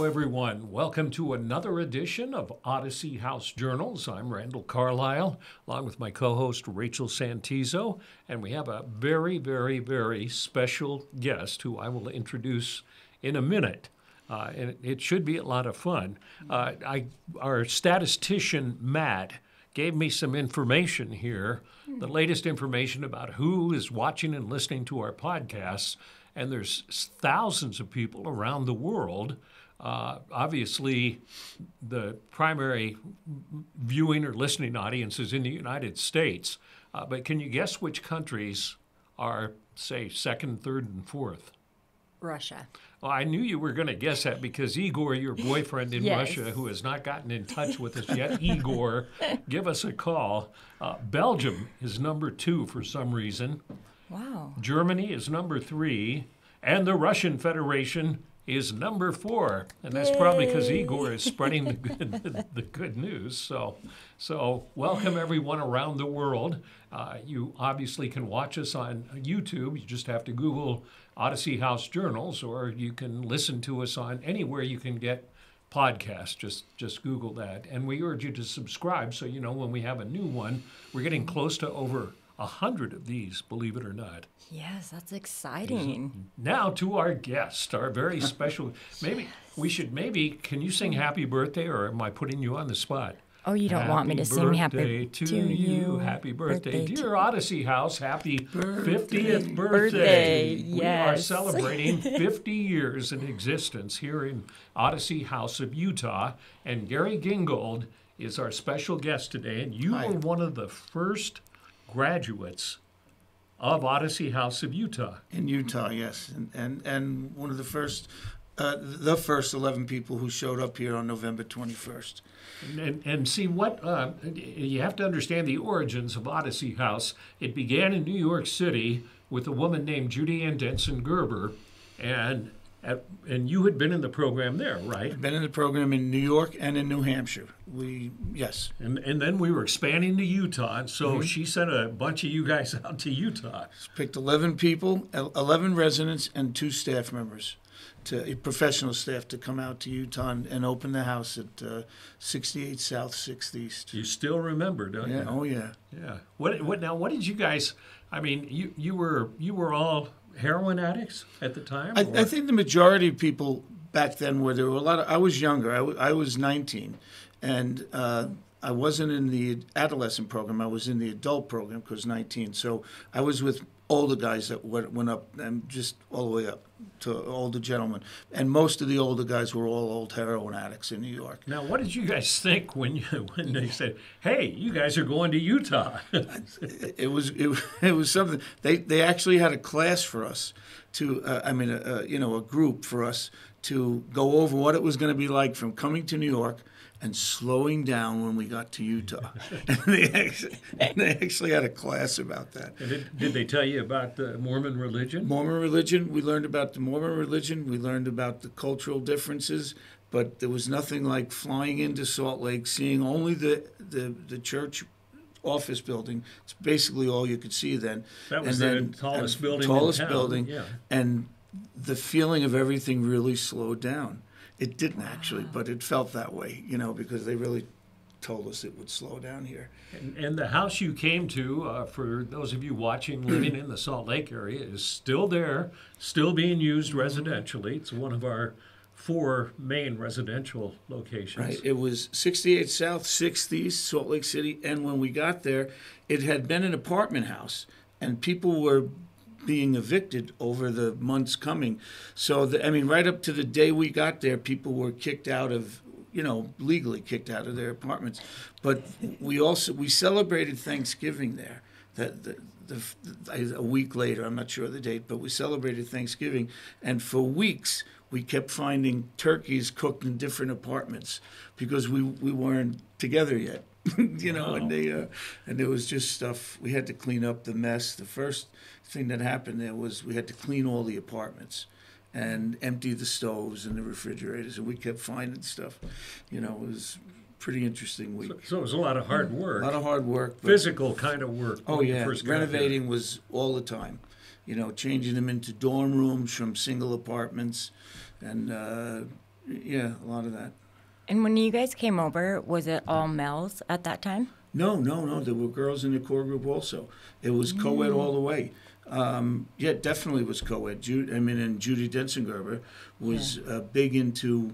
everyone. Welcome to another edition of Odyssey House Journals. I'm Randall Carlisle, along with my co-host Rachel Santizo, and we have a very, very, very special guest who I will introduce in a minute. And it should be a lot of fun. Our statistician, Matt, gave me some information here, the latest information about who is watching and listening to our podcasts. And there's thousands of people around the world. Obviously, the primary viewing or listening audience is in the United States. But can you guess which countries are, say, second, third, and fourth? Russia. Well, I knew you were going to guess that because Igor, your boyfriend in Yes. Russia, who has not gotten in touch with us yet, Igor, give us a call. Belgium is number 2 for some reason. Wow. Germany is number 3, and the Russian Federation is number 4, and that's probably because Igor is spreading the good news. So welcome everyone around the world. You obviously can watch us on YouTube. You just have to Google Odyssey House Journals, or you can listen to us on anywhere you can get podcasts. Just Google that, and we urge you to subscribe so you know when we have a new one. We're getting close to over 100 of these, believe it or not. Yes, that's exciting. Now to our guest, our very special. Can you sing Happy Birthday, or am I putting you on the spot? Oh, you don't want me to sing happy to you. Happy birthday, dear Odyssey House. Happy 50th birthday. Birthday, We are yes. celebrating 50 years in existence here in Odyssey House of Utah. And Gary Gingold is our special guest today. And you Hi. were one of the first graduates of Odyssey House of Utah. In Utah, yes, and one of the first 11 people who showed up here on November 21st. And see what you have to understand the origins of Odyssey House. It began in New York City with a woman named Judy Ann Gerber, and you had been in the program there, right? I've been in the program in New York and in New Hampshire. Yes. And then we were expanding to Utah, and so she sent a bunch of you guys out to Utah. Picked 11 people, 11 residents, and 2 staff members, professional staff, to come out to Utah and open the house at 68 South 6th East. You still remember, don't you? Oh yeah. Yeah. What did you guys? I mean, you were all heroin addicts at the time? I think the majority of people back then were. There were a lot of. I was younger. I was 19, and I wasn't in the adolescent program. I was in the adult program because 19. So I was with older guys that went up and just all the way up to older gentlemen. And most of the older guys were all old heroin addicts in New York. Now, what did you guys think when they said, "Hey, you guys are going to Utah"? It was something. They actually had a class for us to. A group for us to go over what it was going to be like from coming to New York and slowing down when we got to Utah. And they actually had a class about that. And did they tell you about the Mormon religion? Mormon religion, we learned about the Mormon religion. We learned about the cultural differences, but there was nothing like flying into Salt Lake, seeing only the church office building. It's basically all you could see then. That was the tallest building Tallest in town. building. Yeah. And the feeling of everything really slowed down. It didn't actually, but it felt that way, because they really told us it would slow down here. And the house you came to, for those of you watching, living in the Salt Lake area, is still there, still being used residentially. It's one of our 4 main residential locations. Right. It was 68 South, 6th East, Salt Lake City. And when we got there, it had been an apartment house, and people were being evicted over the months coming. So, right up to the day we got there, people were kicked out of, legally kicked out of their apartments. But we celebrated Thanksgiving there. A week later, I'm not sure of the date, but we celebrated Thanksgiving. And for weeks, we kept finding turkeys cooked in different apartments because we weren't together yet. Wow. And there was just stuff. We had to clean up the mess. The first thing that happened there was we had to clean all the apartments and empty the stoves and the refrigerators, and we kept finding stuff. It was a pretty interesting week. So it was a lot of hard work. A lot of hard work. Physical kind of work. Oh, when you yeah. first got Renovating there. was all the time. Changing them into dorm rooms from single apartments. And Yeah, a lot of that. And when you guys came over, was it all males at that time? No. There were girls in the core group also. It was co-ed all the way. Yeah, it definitely was co-ed. And Judy Densengerber was big into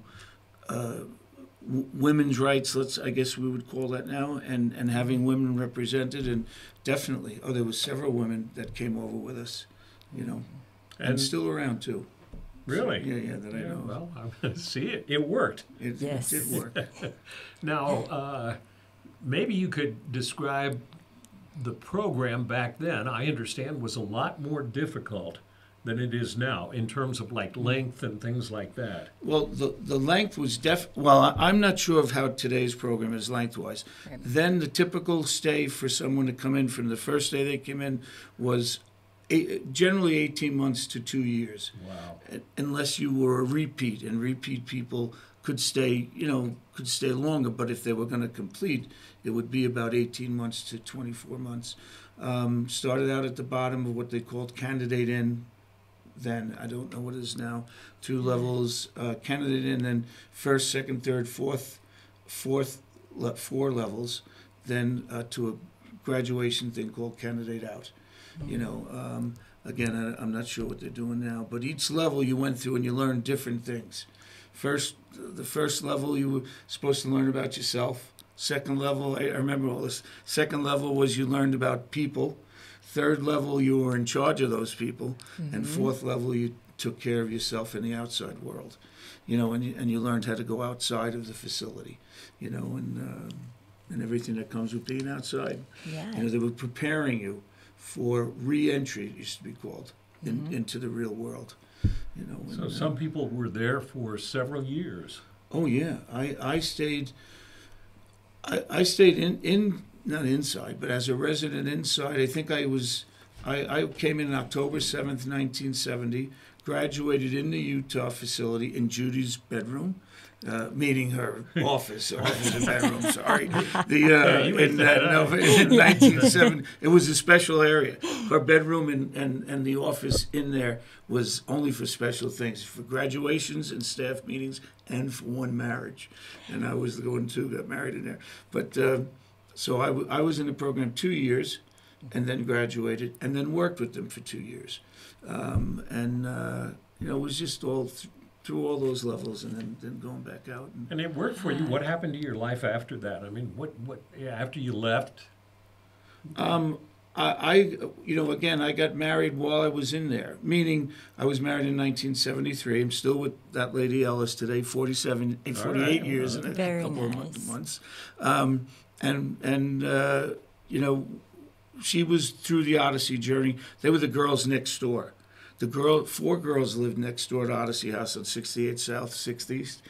women's rights. I guess we would call that now, and having women represented. And definitely, there was several women that came over with us, and still around too. Really? Yeah, that I know. Well, I'm going to see it. It worked. It did work. Now, maybe you could describe the program back then. I understand was a lot more difficult than it is now in terms of like length and things like that. Well, the length was I'm not sure of how today's program is lengthwise. Right. Then the typical stay for someone to come in from the first day they came in was generally 18 months to 2 years. Wow. Unless you were a repeat, and repeat people could stay longer, but if they were going to complete, it would be about 18 months to 24 months. Started out at the bottom of what they called candidate in, then I don't know what it is now, 2 levels, candidate in, then first, second, third, fourth, 4 levels, then to a graduation thing called candidate out. Again, I'm not sure what they're doing now, but each level you went through and you learned different things. The first level you were supposed to learn about yourself. Second level, I remember all this. Second level was you learned about people. Third level, you were in charge of those people. Mm-hmm. And fourth level, you took care of yourself in the outside world. And you learned how to go outside of the facility, and everything that comes with being outside. Yeah. They were preparing you for re-entry, it used to be called, into the real world. So some people were there for several years. Oh yeah, I stayed. I stayed in not inside, but as a resident inside. I think I came in October 7th, 1970. Graduated in the Utah facility in Judy's bedroom. Meaning her office and bedroom. Sorry, in 1970, it was a special area. Her bedroom and the office in there was only for special things, for graduations and staff meetings, and for one marriage. And I was the one who got married in there. But so I was in the program 2 years, and then graduated, and then worked with them for 2 years, it was just all. Through all those levels, and then going back out. And it worked for you. What happened to your life after that? I mean, what after you left? Again, I got married while I was in there. Meaning, I was married in 1973. I'm still with that lady Ellis today, 48 years and a couple of months. She was through the Odyssey journey. They were the girls next door. 4 girls lived next door to Odyssey House on 68 South, 6th East,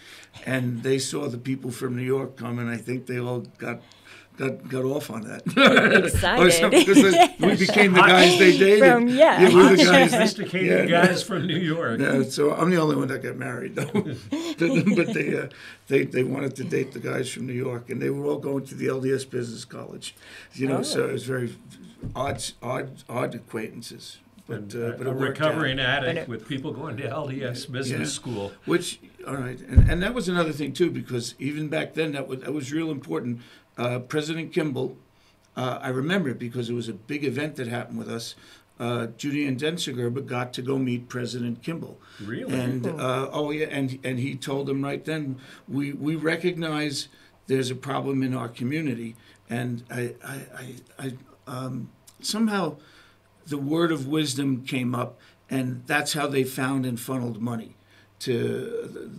and they saw the people from New York come, and I think they all got off on that. Excited. Because we became the guys they dated. We're the guys, sophisticated guys from New York. Yeah, so I'm the only one that got married, though. But they wanted to date the guys from New York, and they were all going to the LDS Business College. So it was very odd acquaintances. But a recovering addict with people going to LDS business school. Which, all right, and that was another thing too, because even back then that was real important. President Kimball, I remember it because it was a big event that happened with us. Judy Ann Densengerber got to go meet President Kimball. Really? And and he told them right then, we recognize there's a problem in our community, and I somehow. The word of wisdom came up, and that's how they found and funneled money to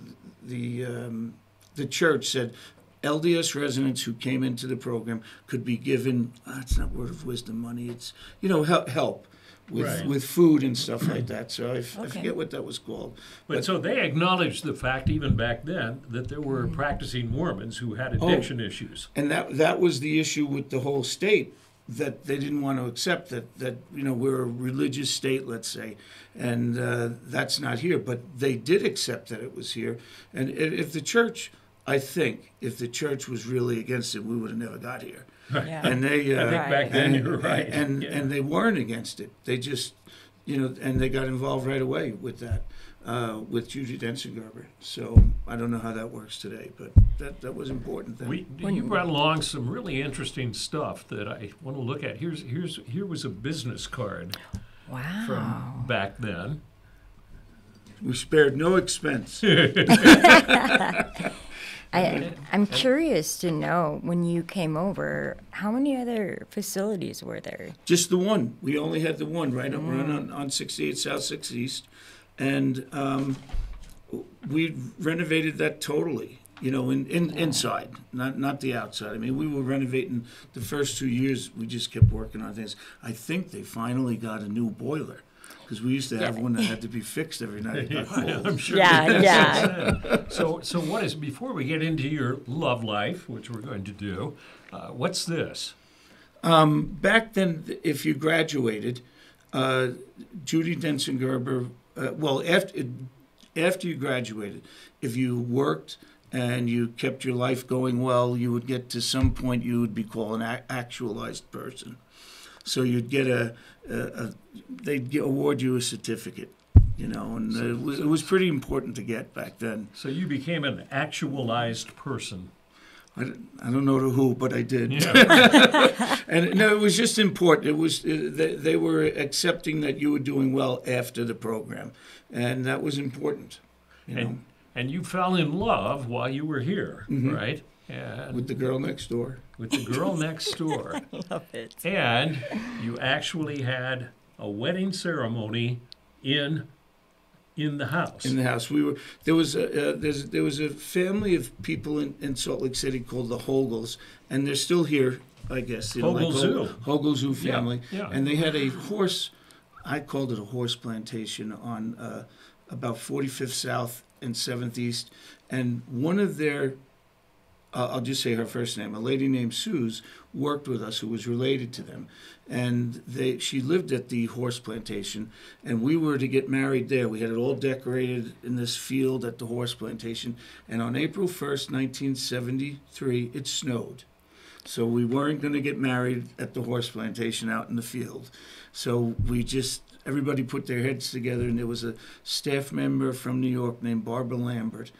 the church. Said LDS residents who came into the program could be given. It's not word of wisdom money. It's help with food and stuff like that. So I forget what that was called. But so they acknowledged the fact even back then that there were practicing Mormons who had addiction issues, and that was the issue with the whole state. That they didn't want to accept that we're a religious state, let's say, and that's not here. But they did accept that it was here. And if the church was really against it, we would have never got here. Right. And they, I think back then you were right. And they weren't against it. They just and they got involved right away with that, with Judy Densengerber. So I don't know how that works today, but that was important then. You brought along some really interesting stuff that I want to look at. Here was a business card Wow. from back then. We spared no expense. I'm curious to know, when you came over, how many other facilities were there? Just the one. We only had the one right on 68 South 6 East. And we renovated that totally, inside, not the outside. I mean, we were renovating the first 2 years. We just kept working on things. I think they finally got a new boiler, because we used to have one that had to be fixed every night. It got cold. I'm sure. Yeah. So what is, before we get into your love life, which we're going to do, what's this? Back then, if you graduated, Judy Densengerber, after you graduated, if you worked and you kept your life going well, you would get to some point you would be called an actualized person. So you'd get they'd award you a certificate, and it was pretty important to get back then. So you became an actualized person. I don't know to who, but I did. Yeah. And no, it was just important. It was they were accepting that you were doing well after the program, and that was important. And you fell in love while you were here, right? And with the girl next door. With the girl next door. I love it. And you actually had a wedding ceremony in the house. In the house, there was a family of people in Salt Lake City called the Hogels, and they're still here, I guess. Hogel Zoo family, yeah. And they had a horse. I called it a horse plantation on about 45th South and 7th East, and one of their I'll just say her first name. A lady named Suze worked with us, who was related to them, and she lived at the horse plantation, and we were to get married there. We had it all decorated in this field at the horse plantation, and on April 1st, 1973, it snowed. So we weren't going to get married at the horse plantation out in the field. So everybody put their heads together, and there was a staff member from New York named Barbara Lambert,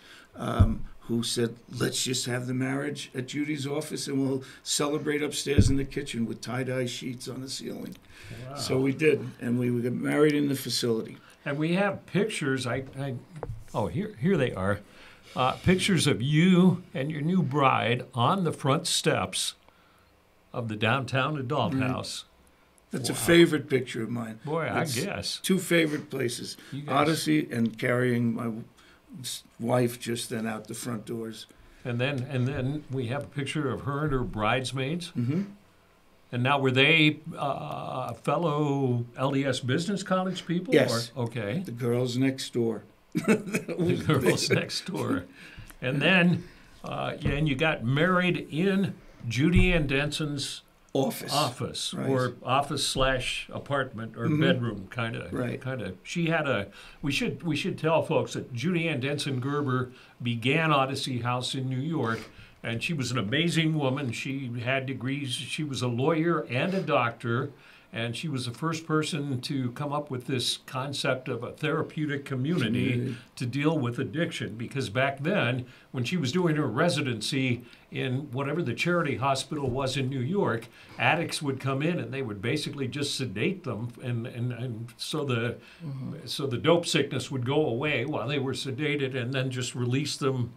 who said, let's just have the marriage at Judy's office, and we'll celebrate upstairs in the kitchen with tie-dye sheets on the ceiling. Wow. So we did, and we got married in the facility. And we have pictures. Here they are. Pictures of you and your new bride on the front steps of the downtown adult house. That's a favorite picture of mine. Boy, I guess. Two favorite places, Odyssey and carrying my wife just then out the front doors. And then we have a picture of her and her bridesmaids. Mm-hmm. And now, were they fellow LDS Business College people? Yes. Okay. The girls next door. The girls next door. And then, and you got married in Judy Ann Denson's office, right. Or office/apartment or bedroom, kind of. Right. She had we should tell folks that Judy Ann Densengerber began Odyssey House in New York, and she was an amazing woman. She had degrees. She was a lawyer and a doctor, and she was the first person to come up with this concept of a therapeutic community to deal with addiction. Because back then, when she was doing her residency in whatever the charity hospital was in New York, addicts would come in and they would basically just sedate them, and so the dope sickness would go away while they were sedated, and then just release them.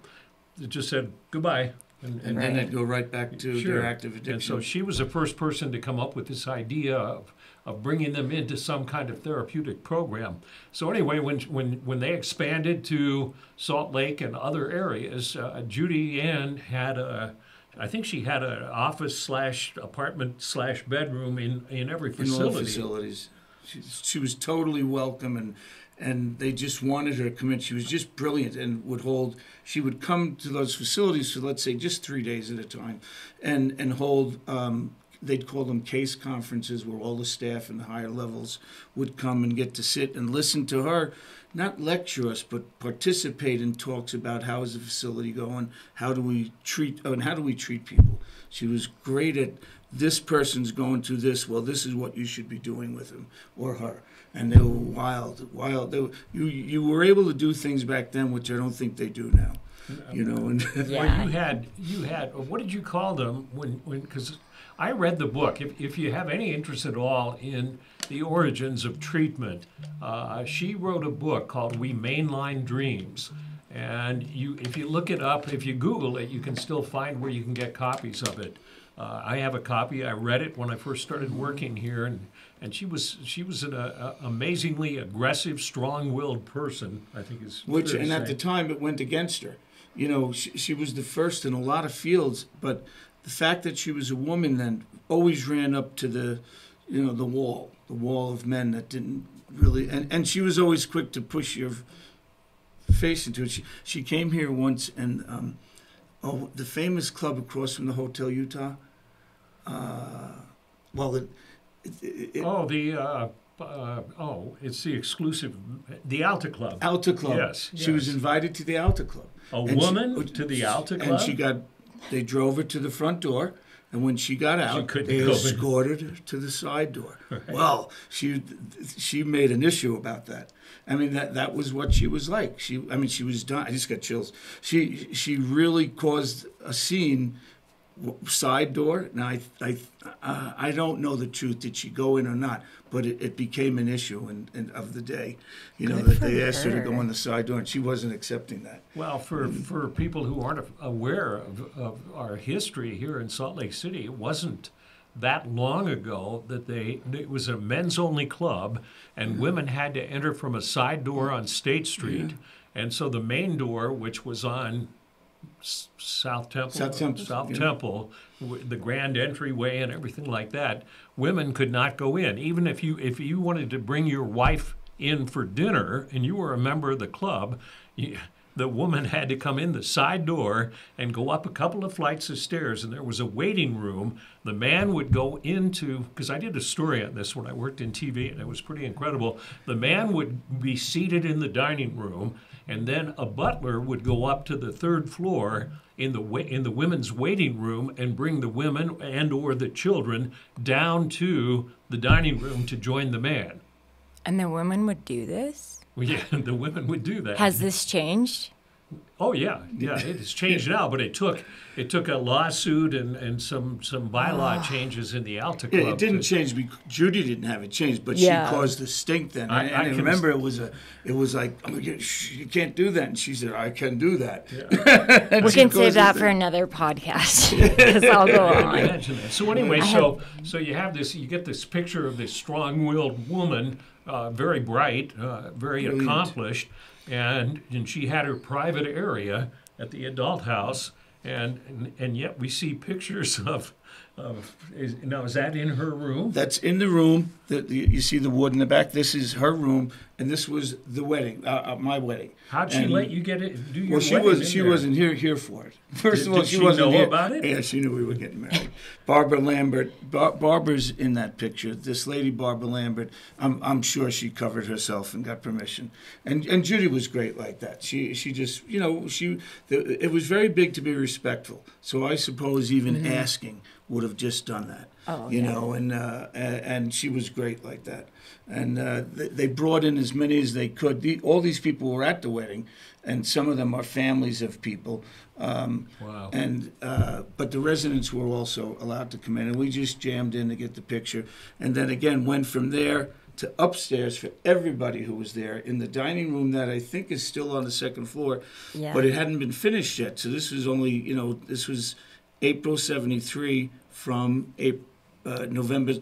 It just said goodbye. And then they'd go right back to their active addiction. And so she was the first person to come up with this idea of bringing them into some kind of therapeutic program. So anyway, when they expanded to Salt Lake and other areas, Judy Ann had I think she had an office/apartment/bedroom in every facility. In all facilities. She was totally welcome, and they just wanted her to come in. She was just brilliant, and she would come to those facilities for, let's say, just 3 days at a time, and hold, they'd call them case conferences, where all the staff and the higher levels would come and get to sit and listen to her, not lecture us, but participate in talks about how is the facility going, how do we treat people. She was great at, this person's going through this, well, this is what you should be doing with him or her. and they were wild, wild. You were able to do things back then which I don't think they do now. You know, and Yeah. Well, you had what did you call them when because I read the book. If you have any interest at all in the origins of treatment, she wrote a book called We Mainline Dreams. And if you look it up, if you Google it, you can still find where you can get copies of it. I have a copy. I read it when I first started working here, and she was an amazingly aggressive, strong-willed person. I think is which, fair to and at say. the time, it went against her. You know, she was the first in a lot of fields, but the fact that she was a woman then always ran up to the wall of men that didn't really, and she was always quick to push your face into it. She came here once, and the famous club across from the Hotel Utah. It's the exclusive, the Alta Club. Alta Club. Yes, She was invited to the Alta Club. A woman to the Alta Club? And they drove her to the front door, and when she got out, they escorted her to the side door. Right. Well, she made an issue about that. I mean, that was what she was like. She was done. I just got chills. She really caused a scene. Side door. Now I don't know the truth. Did she go in or not? But it became an issue of the day. You know, that they asked her to go on the side door, and she wasn't accepting that. Well, for people who aren't aware of our history here in Salt Lake City, it wasn't that long ago that it was a men's only club, and women had to enter from a side door on State Street, and so the main door, which was on South Temple, the grand entryway and everything like that, women could not go in. Even if you wanted to bring your wife in for dinner and you were a member of the club, the woman had to come in the side door and go up a couple of flights of stairs, and there was a waiting room. The man would go into, because I did a story on this when I worked in TV, and it was pretty incredible. The man would be seated in the dining room, and then a butler would go up to the third floor in the women's waiting room and bring the women and or the children down to the dining room to join the man. And the women would do this? Well, yeah, the women would do that. Has this changed? Oh yeah, it has changed now, but it took a lawsuit and some bylaw changes in the Alta Club. Yeah, it didn't change. Judy didn't have it changed, but she caused the stink then. I remember it was like, oh, you can't do that, and she said, I can do that. Yeah. We can save that for another podcast because I'll go on. Imagine that. So anyway, so you have this, you get this picture of this strong-willed woman, very bright, very brilliant, accomplished. And she had her private area at the adult house, and yet we see pictures of is that in her room? That's in the room. You see the wood in the back. This is her room, and this was the wedding, my wedding. How'd she let you get it? Do your wedding? She wasn't here for it. First of all, she wasn't know about it. Yeah, she knew we were getting married. Barbara Lambert. Barbara's in that picture. This lady, Barbara Lambert. I'm sure she covered herself and got permission. And Judy was great like that. She just it was very big to be respectful. So I suppose even asking would have just done that. Oh, you know, and she was great like that. And they brought in as many as they could. All these people were at the wedding, and some of them are families of people. Wow. And but the residents were also allowed to come in, and we just jammed in to get the picture. And then again went from there to upstairs for everybody who was there in the dining room that I think is still on the second floor, but it hadn't been finished yet. So this was only, this was April 73 from November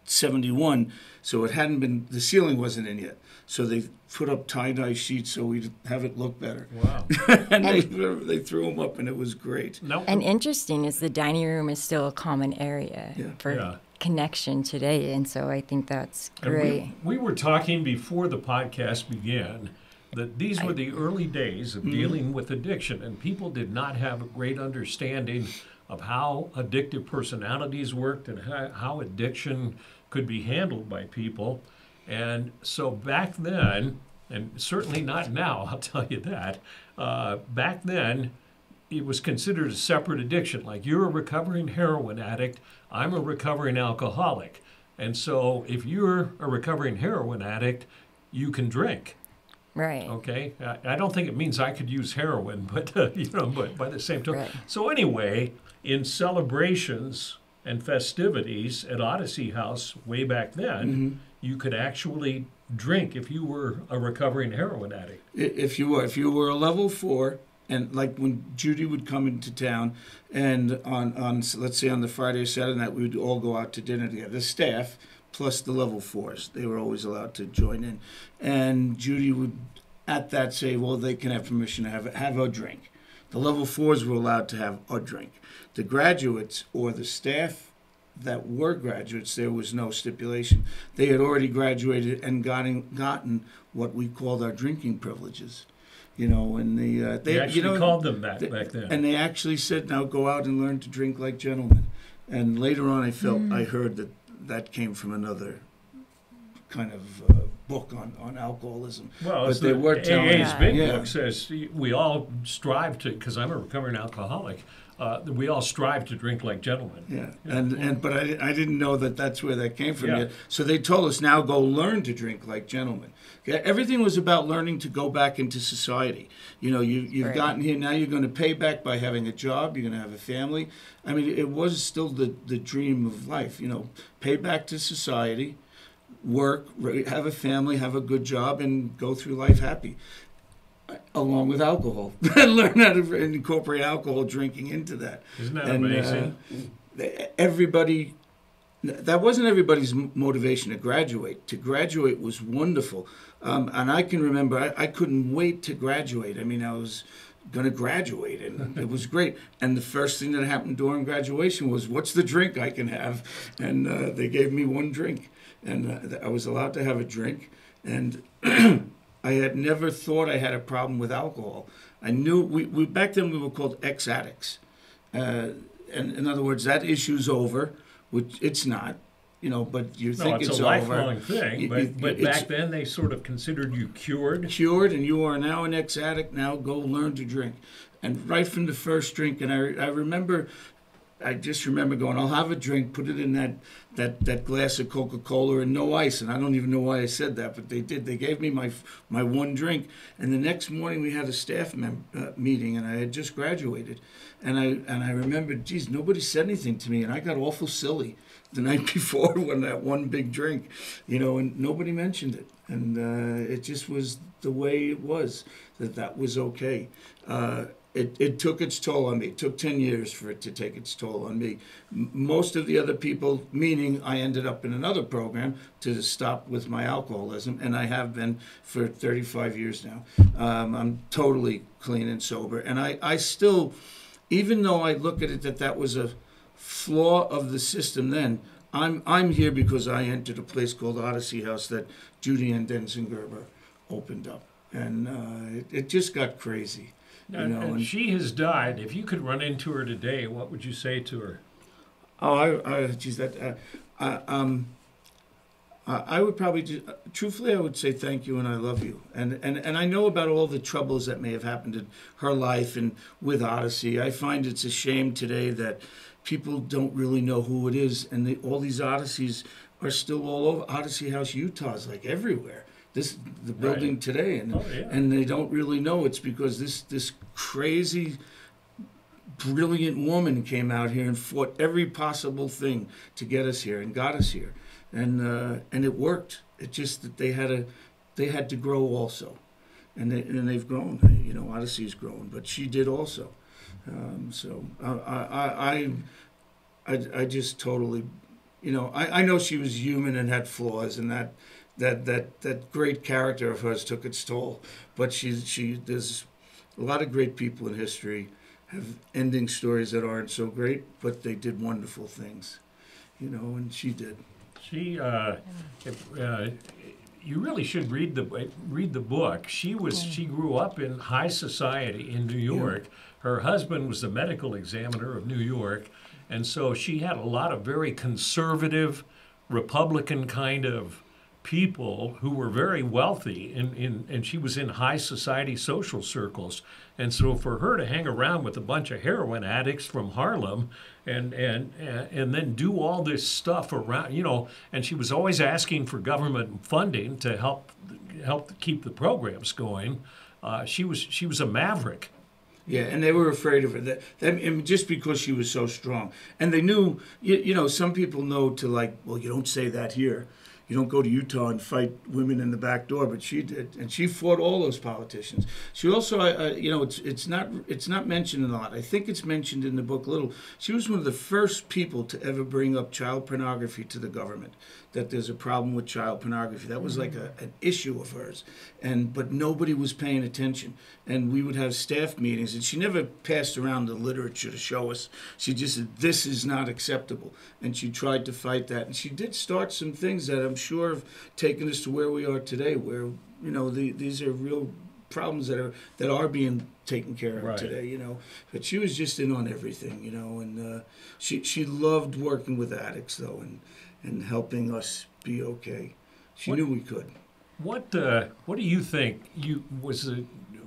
71, so it hadn't been, the ceiling wasn't in yet. So they put up tie-dye sheets so we'd have it look better. Wow. and they threw them up, and it was great. Nope. And interesting is the dining room is still a common area for connection today, and so I think that's great. We were talking before the podcast began that these were the early days of dealing with addiction, and people did not have a great understanding of how addictive personalities worked and how addiction could be handled by people. And so back then, and certainly not now, I'll tell you that, back then it was considered a separate addiction. Like, you're a recovering heroin addict, I'm a recovering alcoholic. And so if you're a recovering heroin addict, you can drink. Right. Okay, I don't think it means I could use heroin, but but by the same token. Right. So anyway, in celebrations and festivities at Odyssey House way back then, you could actually drink if you were a recovering heroin addict. If you were a level 4, and like when Judy would come into town, and on let's say on the Friday or Saturday night, we would all go out to dinner together. The staff plus the level 4s, they were always allowed to join in, and Judy would at that say, well, they can have permission to have a drink. The level 4s were allowed to have a drink. The graduates or the staff that were graduates, there was no stipulation. They had already graduated and gotten what we called our drinking privileges. And they actually called them that back then. And they actually said, now go out and learn to drink like gentlemen. And later on, I heard that came from another kind of book on alcoholism. Well, but they were telling AA's big yeah. book says we all strive to, because I'm a recovering alcoholic, we all strive to drink like gentlemen. Yeah, but I didn't know that's where that came from Yeah. yet. So they told us, now go learn to drink like gentlemen. Okay? Everything was about learning to go back into society. You've Right. gotten here, now you're going to pay back by having a job, you're going to have a family. I mean, it was still the dream of life, pay back to society, work, have a family, have a good job, and go through life happy. Along with alcohol. Learn how to incorporate alcohol drinking into that. Isn't that amazing? That wasn't everybody's motivation to graduate. To graduate was wonderful. And I can remember, I couldn't wait to graduate. I mean, I was going to graduate, and it was great. And the first thing that happened during graduation was, what's the drink I can have? And they gave me one drink. And I was allowed to have a drink. And I had never thought I had a problem with alcohol. I knew, we back then we were called ex-addicts. And in other words, that issue's over, which it's not, but you think it's a over. lifelong thing, but back then they sort of considered you cured. Cured, and you are now an ex-addict, now go learn to drink. And right from the first drink, and I just remember going, I'll have a drink, put it in that glass of Coca-Cola and no ice. And I don't even know why I said that, but they did. They gave me my one drink. And the next morning we had a staff meeting, and I had just graduated. And I remembered, geez, nobody said anything to me. And I got awful silly the night before when that one big drink, and nobody mentioned it. And it just was the way it was, that was okay. It took its toll on me. It took 10 years for it to take its toll on me. Most of the other people, meaning I ended up in another program to stop with my alcoholism, and I have been for 35 years now. I'm totally clean and sober. And I still, even though I look at it that was a flaw of the system then, I'm here because I entered a place called Odyssey House that Judy Ann opened up. And it just got crazy. And she has died. If you could run into her today, what would you say to her? I would probably truthfully, I would say thank you and I love you. And I know about all the troubles that may have happened in her life and with Odyssey. I find it's a shame today that people don't really know who it is, and all these Odysseys are still all over. Odyssey House, Utah is like everywhere. The building Right. today, and they don't really know it's because this crazy, brilliant woman came out here and fought every possible thing to get us here and got us here, and it worked. It just that they had to grow also, and they've grown. Odyssey's grown, but she did also. So I just totally, I know she was human and had flaws, and that great character of hers took its toll. But there's a lot of great people in history have ending stories that aren't so great, but they did wonderful things, and she did. She, you really should read the book. She grew up in high society in New York. Yeah. Her husband was the medical examiner of New York, and so she had a lot of very conservative, Republican kind of people who were very wealthy, and she was in high society social circles. And so for her to hang around with a bunch of heroin addicts from Harlem and then do all this stuff around, and she was always asking for government funding to help keep the programs going. She was a maverick. Yeah, and they were afraid of her. And just because she was so strong, and they knew, some people know to well, you don't say that here. You don't go to Utah and fight women in the back door, but she did, and she fought all those politicians. She also, it's not mentioned a lot. I think it's mentioned in the book a little. She was one of the first people to ever bring up child pornography to the government. That there's a problem with child pornography. That was like an issue of hers, but nobody was paying attention. And we would have staff meetings, and she never passed around the literature to show us. She just said, "This is not acceptable," and she tried to fight that. And she did start some things that I'm sure have taken us to where we are today, where these are real problems that are being taken care of today. But she was just in on everything, and she loved working with addicts though, and helping us be okay. She knew we could. What do you think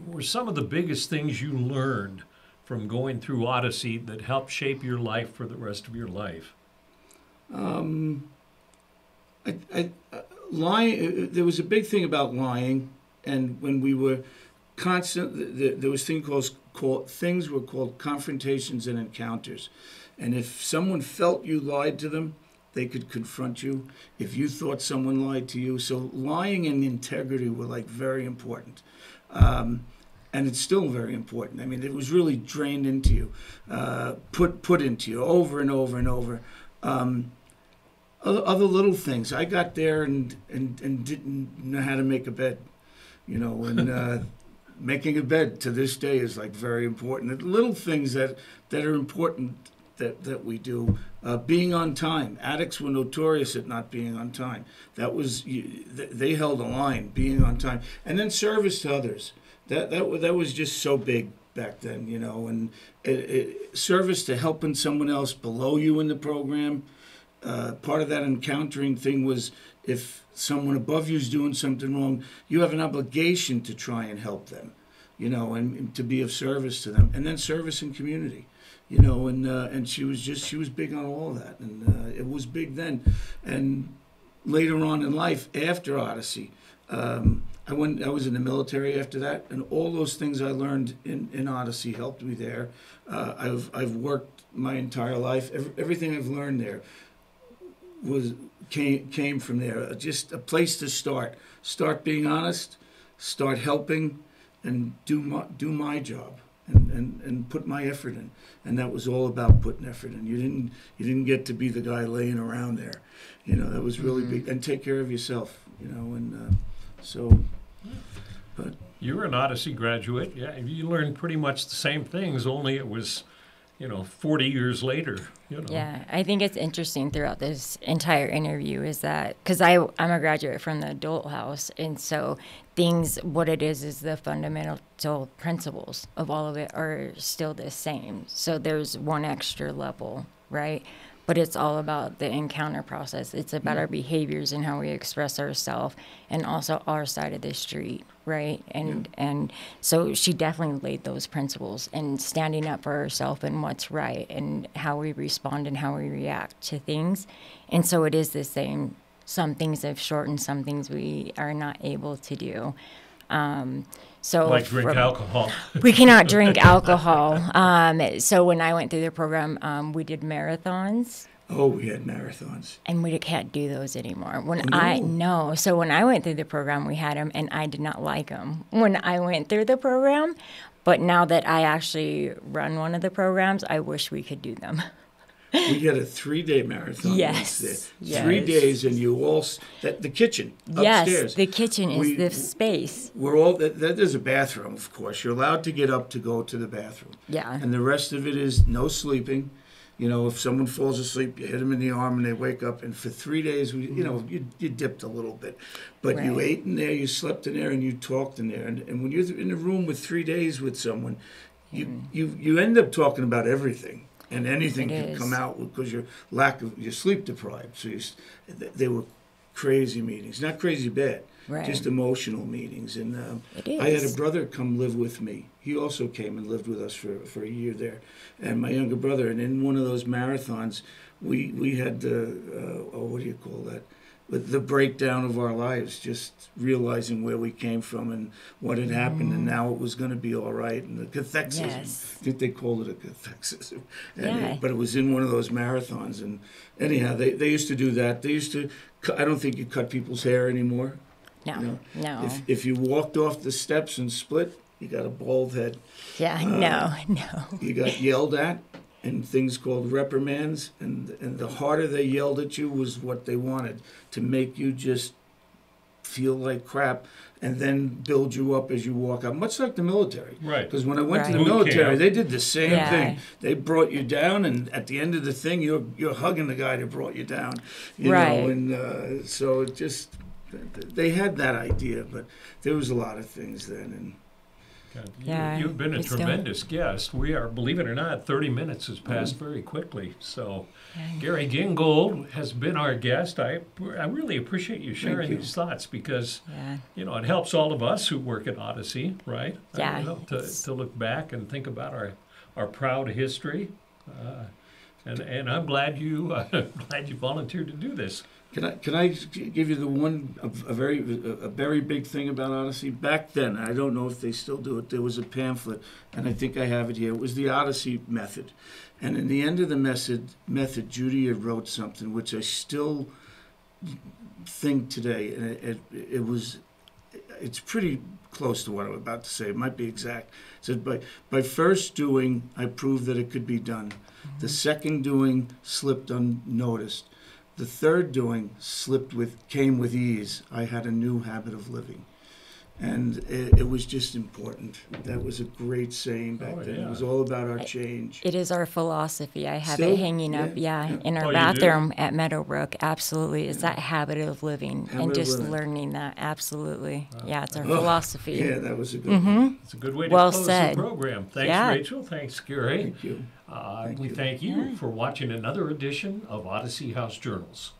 were some of the biggest things you learned from going through Odyssey that helped shape your life for the rest of your life? Lying. There was a big thing about lying, and when we were constant, there was things were called confrontations and encounters, and if someone felt you lied to them, they could confront you. If you thought someone lied to you, so lying and integrity were very important. And it's still very important. I mean, it was really drained into you, put into you over and over and over. Other little things. I got there and didn't know how to make a bed, and making a bed to this day is very important. Little things that are important that we do. Being on time. Addicts were notorious at not being on time. They held a line, being on time, and then service to others. That was just so big back then, and service to helping someone else below you in the program. Part of that encountering thing was if someone above you is doing something wrong, you have an obligation to try and help them, and to be of service to them, and then service in community. And she was big on all of that, and it was big then. And later on in life, after Odyssey, I was in the military after that, and all those things I learned in Odyssey helped me there. I've worked my entire life. Everything I've learned there came from there. Just a place to start. Start being honest. Start helping, and do my job. And put my effort in, and that was all about putting effort in. You didn't get to be the guy laying around there, that was really big. And take care of yourself, But you were an Odyssey graduate. Yeah, you learned pretty much the same things, only it was 40 years later. Yeah, I think it's interesting throughout this entire interview is that, because I'm a graduate from the adult house, and so what it is the fundamental principles of all of it are still the same. So there's one extra level, right? But it's all about the encounter process. It's about our behaviors and how we express ourselves, and also our side of the street, right? And so she definitely laid those principles, and standing up for herself and what's right, and how we respond and how we react to things. And so it is the same. Some things have shortened, some things we are not able to do. So drink alcohol. We cannot drink alcohol. So when I went through the program, we did marathons. Oh, we had marathons. And we can't do those anymore. No. So when I went through the program, we had them, and I did not like them when I went through the program. But now that I actually run one of the programs, I wish we could do them. We had a 3-day marathon. Yes. 3 days, and the kitchen upstairs. Yes, the kitchen is the space. We're all there's a bathroom, of course. You're allowed to get up to go to the bathroom. Yeah. And the rest of it is no sleeping. If someone falls asleep, you hit them in the arm and they wake up. And for 3 days, you dipped a little bit, but you ate in there, you slept in there, and you talked in there. And when you're in a room with 3 days with someone, you end up talking about everything. And anything can come out because you're sleep deprived. So they were crazy meetings, not crazy bad, Right. just emotional meetings. And It is. I had a brother come live with me. He also came and lived with us for a year there, and my younger brother. And in one of those marathons, we had what do you call that? With the breakdown of our lives, just realizing where we came from and what had happened, and now it was going to be all right. And the cathexism, Yes. I think they called it a cathexism. Yeah. But it was in one of those marathons. And anyhow, they used to do that. They used to, I don't think you cut people's hair anymore. No, You know? no. If you walked off the steps and split, you got a bald head. Yeah, no. You got yelled at, and things called reprimands, and the harder they yelled at you was what they wanted, to make you just feel like crap, and then build you up as you walk out, much like the military. Right. Because when I went to Right. the Boot military, camp. they did the same Yeah. thing. They brought you down, and at the end of the thing, you're hugging the guy that brought you down. You Right. know, and so it just, they had that idea, but there was a lot of things then, and God, Yeah, you've been a we still- tremendous guest. We are, believe it or not, 30 minutes has passed very quickly. So Yeah. Gary Gingold has been our guest. I really appreciate you sharing you. these thoughts because, Yeah. you know, it helps all of us who work at Odyssey, right? Yeah, You know, to look back and think about our proud history. And I'm glad you volunteered to do this. Can I give you a very big thing about Odyssey? Back then, I don't know if they still do it. There was a pamphlet, and I think I have it here. It was the Odyssey method, and in the end of the method, Judy had wrote something which I still think today, and it's pretty close to what I'm about to say. It might be exact. It said, by first doing, I proved that it could be done. The second doing slipped unnoticed. The third doing came with ease. I had a new habit of living. And it was just important. That was a great saying back then. Yeah. It was all about our change. It is our philosophy. I have Still? it hanging up, Yeah. in our Oh, you do? bathroom at Meadowbrook. Absolutely. It's that habit of living Habit and of just living. learning that. Absolutely. Yeah, it's our Oh, philosophy. Yeah, that was a good one. It's a good way to Well close said. the program. Thanks, Yeah. Rachel. Thanks, Gary. Thank you. We thank you for watching another edition of Odyssey House Journals.